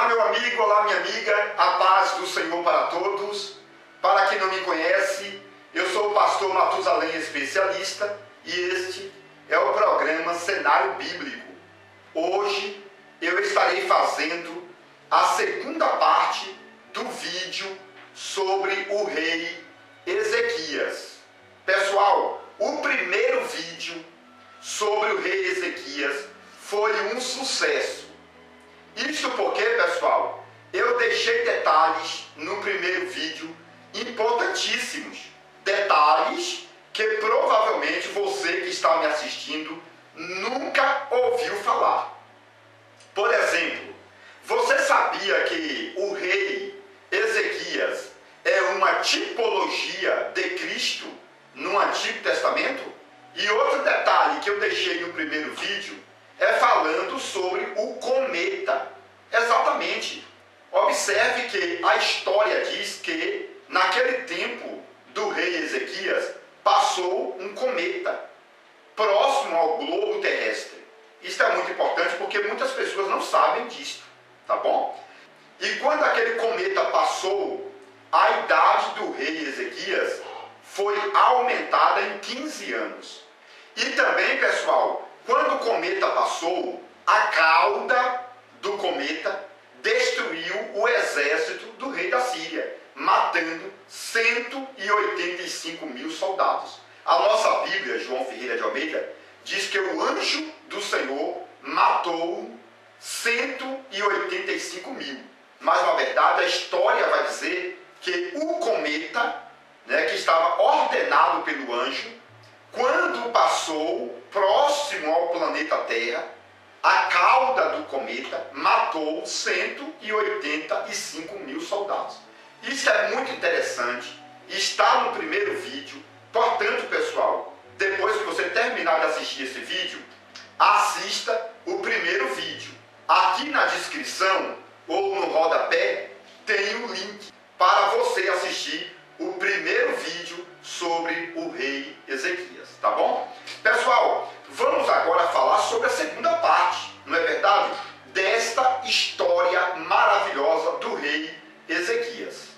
Olá, meu amigo, olá, minha amiga, a paz do Senhor para todos. Para quem não me conhece, eu sou o pastor Matusalém Especialista e este é o programa Cenário Bíblico. Hoje eu estarei fazendo a segunda parte do vídeo sobre o rei Ezequias. Pessoal, o primeiro vídeo sobre o rei Ezequias foi um sucesso. Isso porque, pessoal, eu deixei detalhes no primeiro vídeo importantíssimos. Detalhes que provavelmente você que está me assistindo nunca ouviu falar. Por exemplo, você sabia que o rei Ezequias é uma tipologia de Cristo no Antigo Testamento? E outro detalhe que eu deixei no primeiro vídeo é falando sobre o cometa. Exatamente. Observe que a história diz que naquele tempo do rei Ezequias passou um cometa próximo ao globo terrestre. Isso é muito importante porque muitas pessoas não sabem disso, tá bom? E quando aquele cometa passou, a idade do rei Ezequias foi aumentada em 15 anos. E também, pessoal, quando o cometa passou, a cauda do cometa destruiu o exército do rei da Síria, matando 185 mil soldados. A nossa Bíblia, João Ferreira de Almeida, diz que o anjo do Senhor matou 185 mil. Mas, na verdade, a história vai dizer que o cometa, que estava ordenado pelo anjo, quando passou próximo ao planeta Terra, a cauda do cometa matou 185 mil soldados. Isso é muito interessante, está no primeiro vídeo. Portanto, pessoal, depois que você terminar de assistir esse vídeo, assista o primeiro vídeo. Aqui na descrição ou no rodapé tem o link para você assistir o primeiro vídeo sobre o rei Ezequias, tá bom? Pessoal, vamos agora falar sobre a segunda parte, não é verdade? Desta história maravilhosa do rei Ezequias.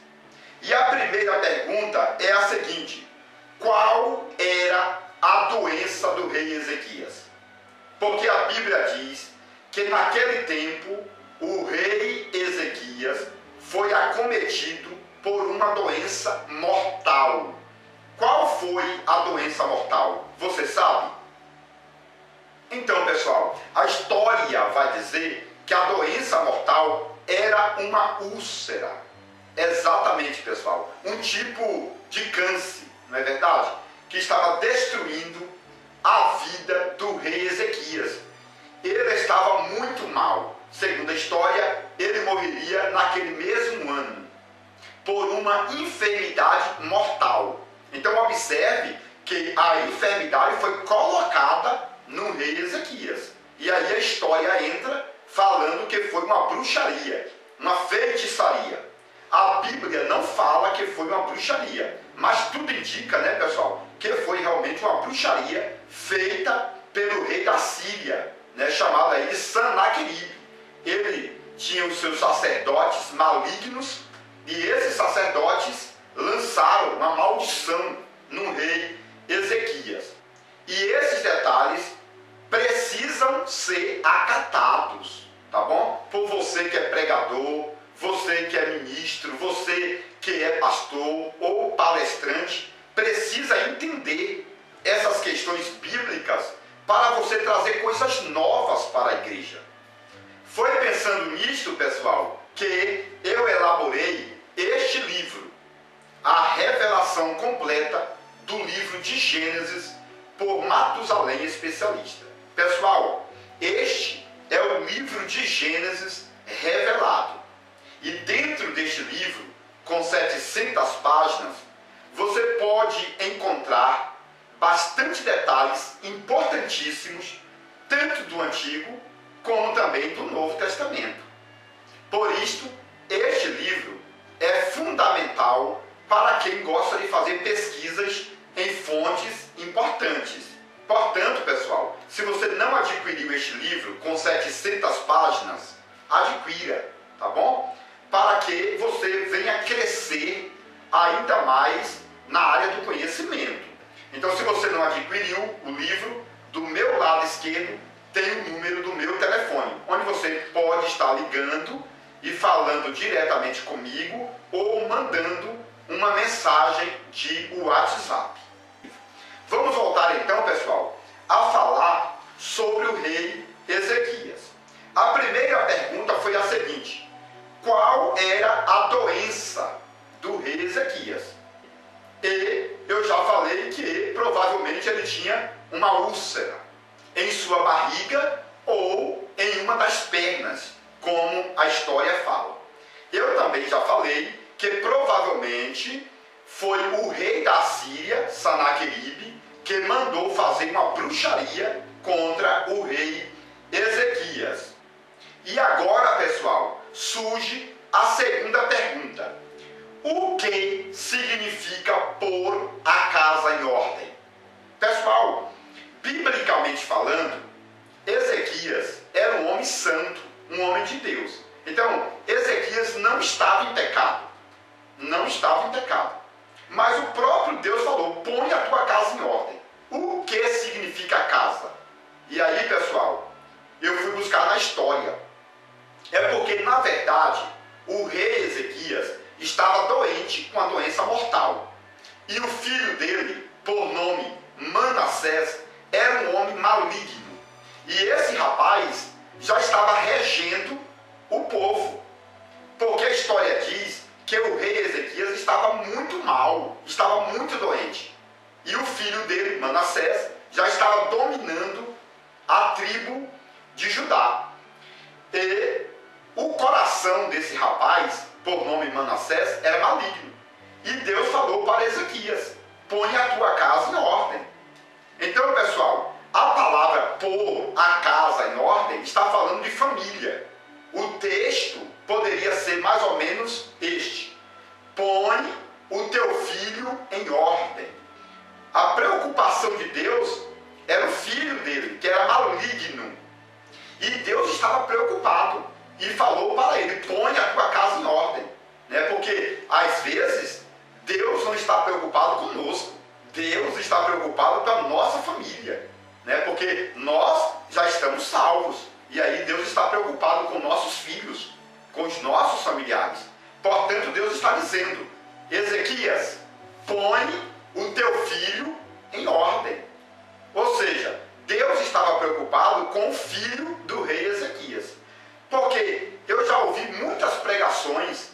E a primeira pergunta é a seguinte: qual era a doença do rei Ezequias? Porque a Bíblia diz que naquele tempo o rei Ezequias foi acometido por uma doença mortal. Qual foi a doença mortal? Você sabe? Então, pessoal, a história vai dizer que a doença mortal era uma úlcera. Exatamente, pessoal. Um tipo de câncer, não é verdade? Que estava destruindo a vida do rei Ezequias. Ele estava muito mal. Segundo a história, ele morreria naquele mesmo ano por uma enfermidade mortal. Então observe que a enfermidade foi colocada no rei Ezequias. E aí a história entra falando que foi uma bruxaria, uma feitiçaria. A Bíblia não fala que foi uma bruxaria, mas tudo indica, pessoal, que foi realmente uma bruxaria feita pelo rei da Síria, chamado aí de Sanaqueribe. Ele tinha os seus sacerdotes malignos e esses sacerdotes lançaram uma maldição no rei Ezequias. E esses detalhes precisam ser acatados, tá bom? Por você que é pregador, você que é ministro, você que é pastor ou palestrante, precisa entender essas questões bíblicas para você trazer coisas novas para a igreja. Foi pensando nisto, pessoal, que eu elaborei este livro, a revelação completa do livro de Gênesis por Matusalém Especialista. Pessoal, este é o livro de Gênesis revelado. E dentro deste livro, com 700 páginas, você pode encontrar bastante detalhes importantíssimos, tanto do Antigo como também do Novo Testamento. Por isto, este livro é fundamental para quem gosta de fazer pesquisas em fontes importantes. Portanto, pessoal, se você não adquiriu este livro com 700 páginas, adquira. tá bom? Para que você venha crescer ainda mais na área do conhecimento. Então, se você não adquiriu o livro, do meu lado esquerdo tem o número do meu telefone, onde você pode estar ligando e falando diretamente comigo ou mandando uma mensagem de WhatsApp. Vamos voltar então, pessoal, a falar sobre o rei Ezequias. A primeira pergunta foi a seguinte: qual era a doença do rei Ezequias? E eu já falei que provavelmente ele tinha uma úlcera em sua barriga ou em uma das pernas, como a história fala. Eu também já falei que provavelmente foi o rei da Síria, Sanaqueribe, que mandou fazer uma bruxaria contra o rei Ezequias. E agora, pessoal, surge a segunda pergunta: o que significa pôr a casa em ordem? Pessoal, biblicamente falando, Ezequias era um homem santo, um homem de Deus. Então, Ezequias não estava em pecado. Não estava em pecado. Mas o próprio Deus falou: põe a tua casa em ordem. O que significa casa? E aí, pessoal, eu fui buscar na história. É porque, na verdade, o rei Ezequias estava doente com a doença mortal. E o filho dele, por nome Manassés, era um homem maligno. E esse rapaz já estava regendo o povo. Porque a história diz que o rei Ezequias estava muito mal, estava muito doente. E o filho dele, Manassés, já estava dominando a tribo de Judá. E o coração desse rapaz, por nome Manassés, era maligno. E Deus falou para Ezequias: põe a tua casa em ordem. Então, pessoal, a palavra pôr a casa em ordem está falando de família. O texto poderia ser mais ou menos este: põe o teu filho em ordem. A preocupação de Deus era o filho dele, que era maligno. E Deus estava preocupado e falou para ele: põe a tua casa em ordem. Porque, às vezes, Deus não está preocupado conosco. Deus está preocupado com a nossa família. Porque nós já estamos salvos. E aí Deus está preocupado com nossos filhos, com os nossos familiares. Portanto, Deus está dizendo: Ezequias, põe o teu filho em ordem. Ou seja, Deus estava preocupado com o filho do rei Ezequias. Porque eu já ouvi muitas pregações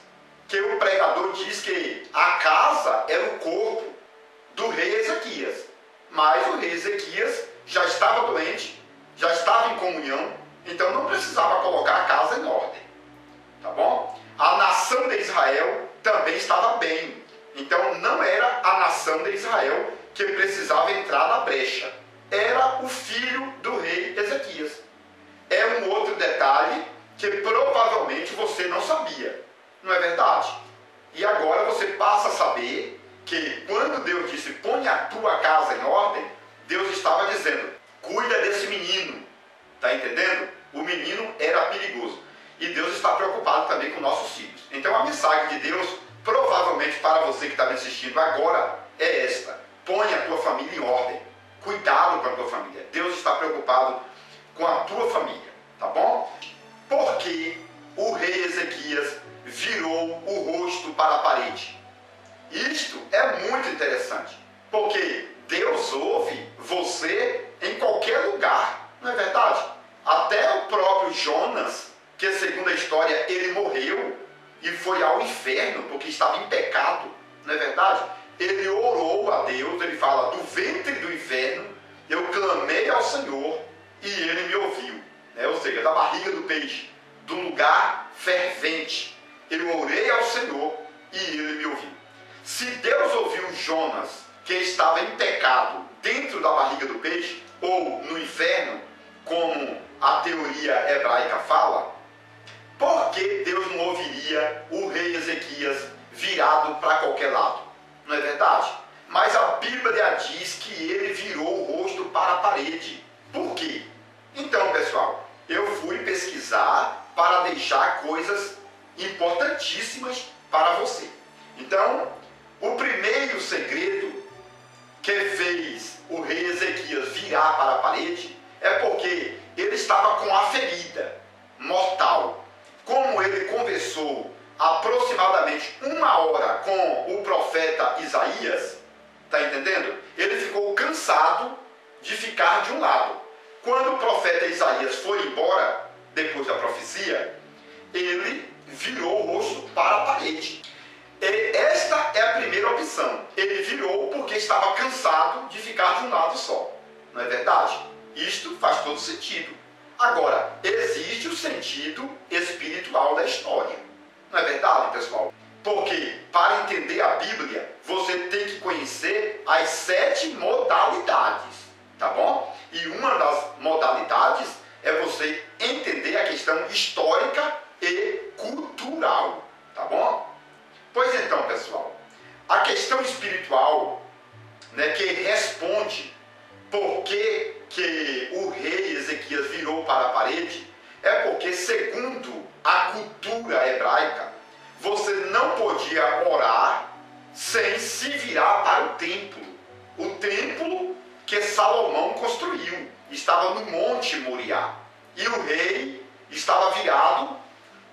que o pregador diz que a casa era o corpo do rei Ezequias. Mas o rei Ezequias já estava doente, já estava em comunhão, então não precisava colocar a casa em ordem. Tá bom? A nação de Israel também estava bem. Então não era a nação de Israel que precisava entrar na brecha. Era o filho do rei Ezequias. É um outro detalhe que provavelmente você não sabia. Não é verdade? E agora você passa a saber que quando Deus disse: põe a tua casa em ordem, Deus estava dizendo: cuida desse menino. Está entendendo? O menino era perigoso. E Deus está preocupado também com nossos filhos. Então a mensagem de Deus, provavelmente para você que está me assistindo agora, é esta: põe a tua família em ordem. Cuidado com a tua família. Deus está preocupado com a tua família. Tá bom? Porque o rei Ezequias virou o rosto para a parede. Isto é muito interessante. Porque Deus ouve você em qualquer lugar. Não é verdade? Até o próprio Jonas, que segundo a história ele morreu e foi ao inferno porque estava em pecado. Não é verdade? Ele orou a Deus, ele fala: do ventre do inferno eu clamei ao Senhor e ele me ouviu. Ou seja, da barriga do peixe, do lugar fervente, eu orei ao Senhor e ele me ouviu. Se Deus ouviu Jonas, que estava em pecado dentro da barriga do peixe, ou no inferno, como a teoria hebraica fala, por que Deus não ouviria o rei Ezequias virado para qualquer lado? Não é verdade? Mas a Bíblia diz que ele virou o rosto para a parede. Por quê? Então, pessoal, eu fui pesquisar para deixar coisas importantíssimas para você. Então, o primeiro segredo que fez o rei Ezequias virar para a parede é porque ele estava com a ferida mortal. Como ele conversou aproximadamente 1 hora com o profeta Isaías, está entendendo? Ele ficou cansado de ficar de um lado. Quando o profeta Isaías foi embora, depois da profecia, ele virou o rosto para a parede. E esta é a primeira opção. Ele virou porque estava cansado de ficar de um lado só. Não é verdade? Isto faz todo sentido. Agora, existe o sentido espiritual da história. Não é verdade, pessoal? Porque para entender a Bíblia, você tem que conhecer as 7 modalidades, tá bom? E uma das modalidades é você entender a questão histórica e cultural, tá bom? Pois então, pessoal, a questão espiritual, né, que responde por que o rei Ezequias virou para a parede, é porque, segundo a cultura hebraica, você não podia orar sem se virar para o templo. O templo que Salomão construiu estava no Monte Moriá. E o rei estava virado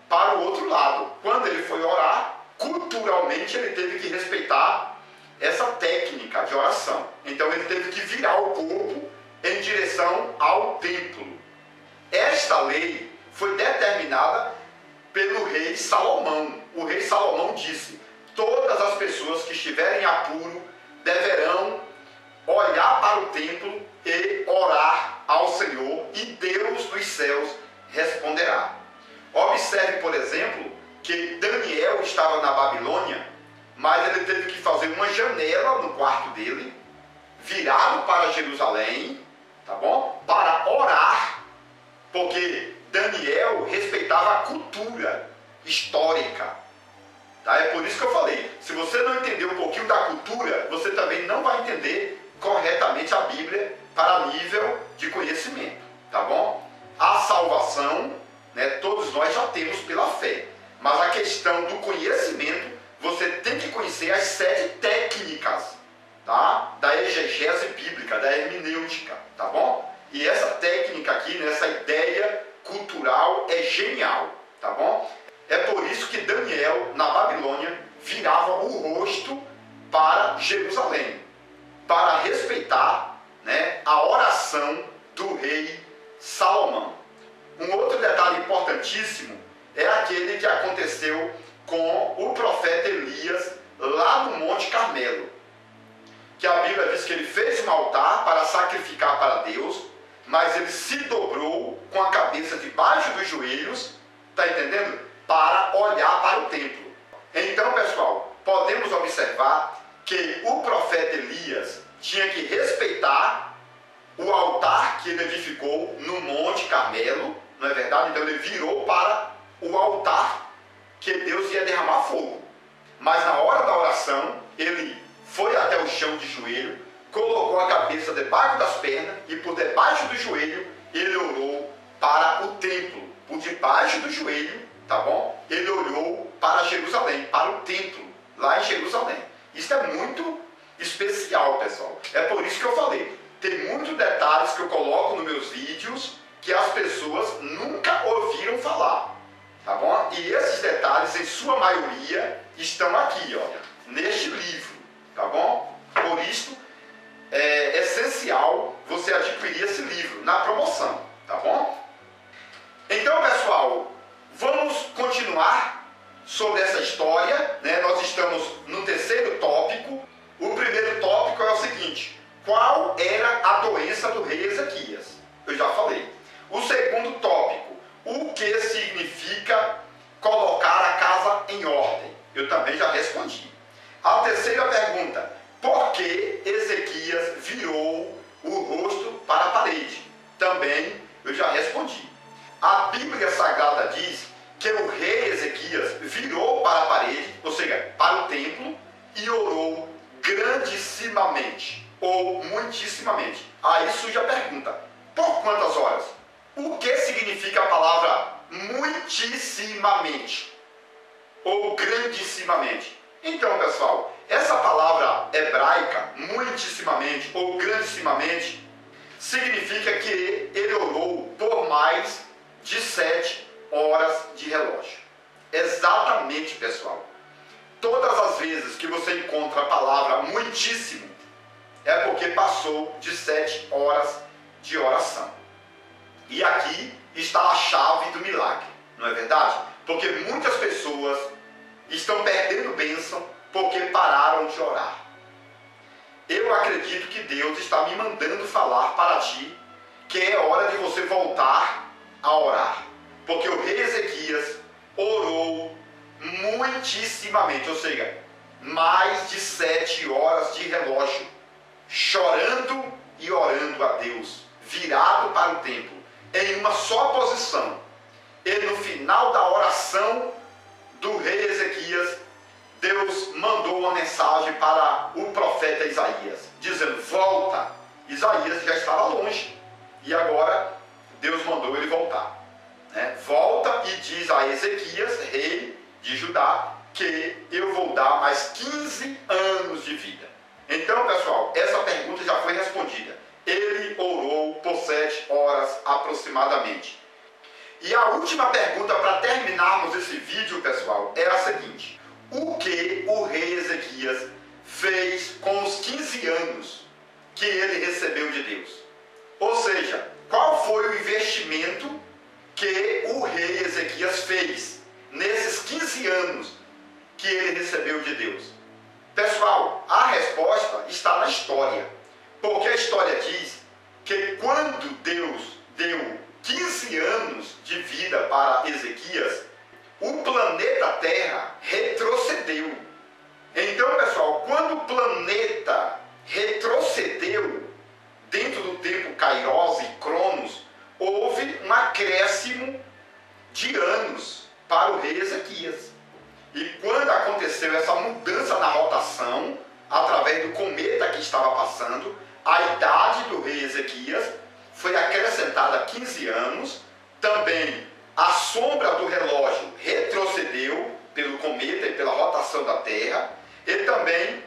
para o outro lado. Quando ele foi orar, culturalmente ele teve que respeitar essa técnica de oração. Então ele teve que virar o corpo em direção ao templo. Esta lei foi determinada pelo rei Salomão. O rei Salomão disse: todas as pessoas que estiverem em apuro deverão olhar para o templo e orar ao Senhor, e Deus dos céus responderá. Observe, por exemplo, que Daniel estava na Babilônia, mas ele teve que fazer uma janela no quarto dele, virado para Jerusalém, tá bom? Para orar, porque Daniel respeitava a cultura histórica. Tá? É por isso que eu falei, se você não entender um pouquinho da cultura, você também não vai entender corretamente a Bíblia para nível de conhecimento, tá bom? A salvação, né, todos nós já temos pela fé, mas a questão do conhecimento, você tem que conhecer as 7 técnicas, tá? Da exegese bíblica, da hermenêutica, tá bom? E essa técnica aqui, nessa ideia cultural é genial, tá bom? É por isso que Daniel, na Babilônia, virava o rosto para Jerusalém, para respeitar, né, a oração do rei Salomão. Um outro detalhe importantíssimo é aquele que aconteceu com o profeta Elias lá no Monte Carmelo, que a Bíblia diz que ele fez um altar para sacrificar para Deus, mas ele se dobrou com a cabeça debaixo dos joelhos, está entendendo? Para olhar para o templo. Então, pessoal, podemos observar que o profeta Elias tinha que respeitar o altar que ele edificou no Monte Carmelo, não é verdade? Então ele virou para o altar que Deus ia derramar fogo. Mas na hora da oração, ele foi até o chão de joelho, colocou a cabeça debaixo das pernas e por debaixo do joelho ele orou para o templo. Por debaixo do joelho, tá bom? Ele olhou para Jerusalém, para o templo, lá em Jerusalém. Isso é muito especial, pessoal. É por isso que eu falei. Tem muitos detalhes que eu coloco nos meus vídeos que as pessoas nunca ouviram falar, tá bom? E esses detalhes, em sua maioria, estão aqui, olha, neste livro, tá bom? Por isso, é essencial você adquirir esse livro na promoção, tá bom? Então, pessoal, vamos continuar sobre essa história, né? Nós estamos no 3º tópico. O primeiro tópico é o seguinte: qual era a doença do rei Ezequias? Eu já falei. O segundo tópico: o que significa colocar a casa em ordem? Eu também já respondi. A terceira pergunta: por que Ezequias virou o rosto para a parede? Também eu já respondi. A Bíblia Sagrada diz que o rei Ezequias virou para a parede, ou seja, para o templo, e orou grandissimamente, ou muitíssimamente. Aí surge a pergunta: por quantas horas? O que significa a palavra muitíssimamente? ou grandissimamente. Então, pessoal, essa palavra hebraica, muitissimamente ou grandissimamente, significa que ele orou por mais de 7 horas de relógio. Exatamente, pessoal. Todas as vezes que você encontra a palavra muitíssimo, é porque passou de 7 horas de oração. E aqui está a chave do milagre, não é verdade? Porque muitas pessoas estão perdendo bênção porque pararam de orar. Eu acredito que Deus está me mandando falar para ti que é hora de você voltar a orar. Porque o rei Ezequias orou muitíssimamente, ou seja, mais de 7 horas de relógio, chorando e orando a Deus, virado para o templo, em uma só posição. E no final da oração do rei Ezequias, Deus mandou uma mensagem para o profeta Isaías, dizendo: volta. Isaías já estava longe, e agora Deus mandou ele voltar. Volta e diz a Ezequias, rei de Judá, que eu vou dar mais 15 anos de vida. Então, pessoal, essa pergunta já foi respondida. Ele orou por 7 horas aproximadamente. E a última pergunta para terminarmos esse vídeo, pessoal, é a seguinte: o que o rei Ezequias fez com os 15 anos que ele recebeu de Deus? Ou seja, qual foi o investimento que o rei Ezequias fez nesses 15 anos que ele recebeu de Deus? Pessoal, a resposta está na história. Porque a história diz que quando Deus deu 15 anos de vida para Ezequias, o planeta Terra retrocedeu. Então, pessoal, quando o planeta retrocedeu dentro do tempo Kairos e Cronos, houve um acréscimo de anos para o rei Ezequias. E quando aconteceu essa mudança na rotação, através do cometa que estava passando, a idade do rei Ezequias foi acrescentada 15 anos, também a sombra do relógio retrocedeu pelo cometa e pela rotação da Terra, e também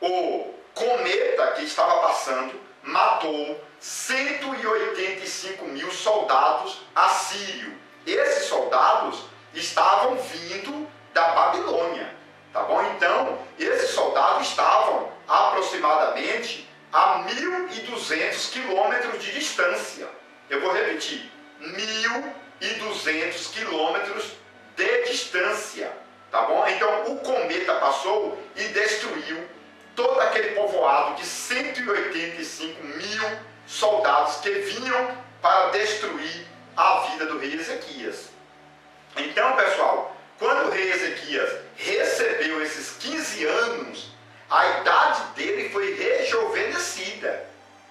o cometa que estava passando matou 185 mil soldados assírios. Esses soldados estavam vindo da Babilônia, tá bom? Então, esses soldados estavam aproximadamente a 1.200 quilômetros de distância. Eu vou repetir, 1.200 quilômetros de distância, tá bom? Então, o cometa passou e destruiu todo aquele povoado de 185 mil soldados que vinham para destruir a vida do rei Ezequias. Então, pessoal, quando o rei Ezequias recebeu esses 15 anos, a idade dele foi rejuvenescida.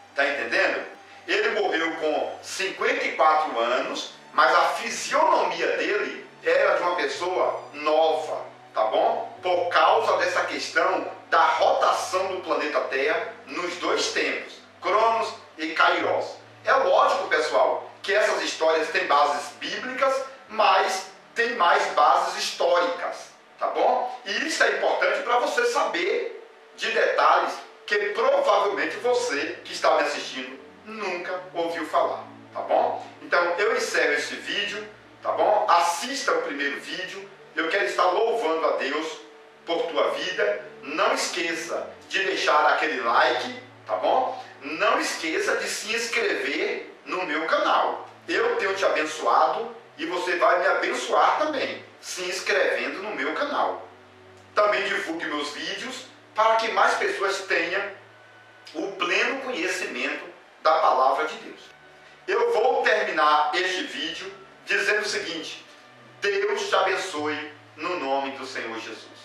Está entendendo? Ele morreu com 54 anos, mas a fisionomia dele era de uma pessoa nova, tá bom? Por causa dessa questão da rotação do planeta Terra nos dois tempos, Cronos e Kairos. É lógico, pessoal, que essas histórias têm bases bíblicas, mas tem mais bases históricas, tá bom? E isso é importante para você saber de detalhes que provavelmente você que está me assistindo nunca ouviu falar, tá bom? Então eu encerro esse vídeo, tá bom? Assista o primeiro vídeo. Eu quero estar louvando a Deus por tua vida. Não esqueça de deixar aquele like, tá bom? Não esqueça de se inscrever no meu canal. Eu tenho te abençoado e você vai me abençoar também, se inscrevendo no meu canal. Também divulgue meus vídeos para que mais pessoas tenham o pleno conhecimento da palavra de Deus. Eu vou terminar este vídeo dizendo o seguinte: Deus te abençoe no nome do Senhor Jesus.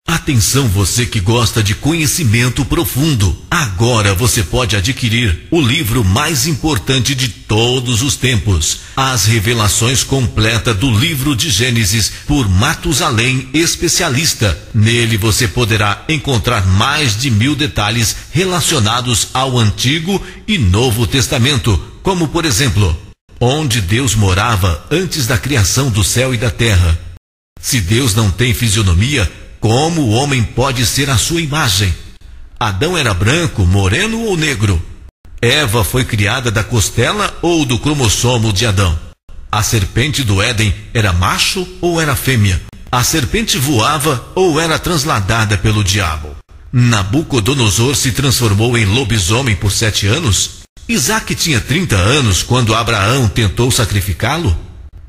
Atenção, você que gosta de conhecimento profundo. Agora você pode adquirir o livro mais importante de todos os tempos, As Revelações Completas do Livro de Gênesis, por Matusalém Especialista. Nele você poderá encontrar mais de 1000 detalhes relacionados ao Antigo e Novo Testamento, como por exemplo, onde Deus morava antes da criação do céu e da terra, Se Deus não tem fisionomia, como o homem pode ser a sua imagem? Adão era branco, moreno ou negro? Eva foi criada da costela ou do cromossomo de Adão? A serpente do Éden era macho ou era fêmea? A serpente voava ou era transladada pelo diabo? Nabucodonosor se transformou em lobisomem por 7 anos? Isaac tinha 30 anos quando Abraão tentou sacrificá-lo?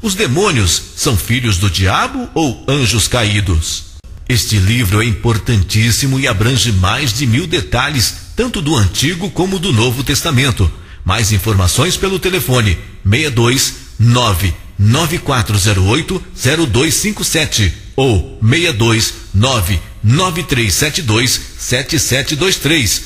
Os demônios são filhos do diabo ou anjos caídos? Este livro é importantíssimo e abrange mais de 1000 detalhes, tanto do Antigo como do Novo Testamento. Mais informações pelo telefone 62 99408-0257 ou 62 99372-7723.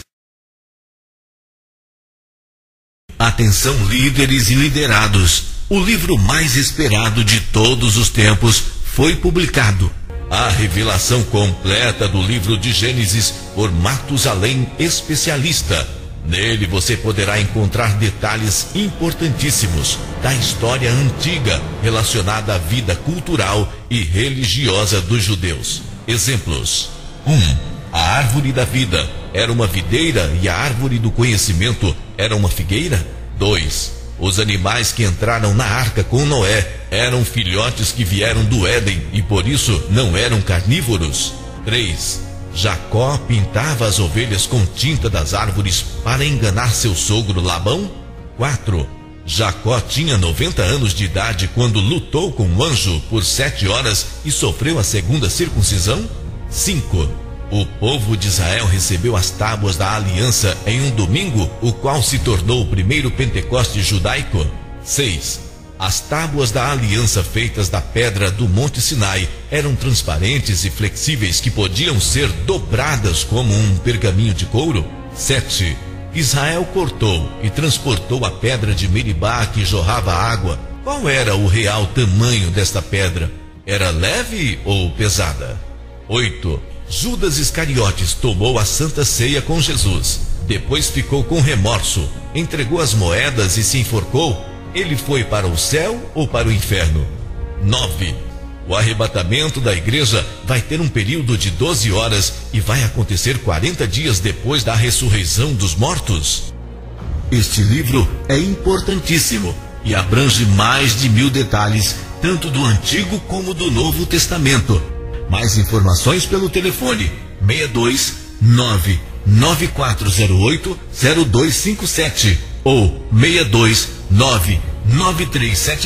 Atenção, líderes e liderados! O livro mais esperado de todos os tempos foi publicado. A revelação completa do livro de Gênesis por Matusalém Especialista. Nele você poderá encontrar detalhes importantíssimos da história antiga relacionada à vida cultural e religiosa dos judeus. Exemplos: 1. A árvore da vida era uma videira e a árvore do conhecimento era uma figueira. 2. Os animais que entraram na arca com Noé eram filhotes que vieram do Éden e por isso não eram carnívoros. 3. Jacó pintava as ovelhas com tinta das árvores para enganar seu sogro Labão. 4. Jacó tinha 90 anos de idade quando lutou com o anjo por 7 horas e sofreu a segunda circuncisão. 5. O povo de Israel recebeu as tábuas da aliança em um domingo, o qual se tornou o primeiro Pentecoste judaico. 6. As tábuas da aliança feitas da pedra do Monte Sinai eram transparentes e flexíveis que podiam ser dobradas como um pergaminho de couro. 7. Israel cortou e transportou a pedra de Meribá que jorrava água. Qual era o real tamanho desta pedra? Era leve ou pesada? 8. Judas Iscariotes tomou a Santa Ceia com Jesus. Depois ficou com remorso, entregou as moedas e se enforcou. Ele foi para o céu ou para o inferno? 9. O arrebatamento da igreja vai ter um período de 12 horas e vai acontecer 40 dias depois da ressurreição dos mortos. Este livro é importantíssimo e abrange mais de 1000 detalhes, tanto do Antigo como do Novo Testamento. Mais informações pelo telefone 62 99408-0257 ou 62 99372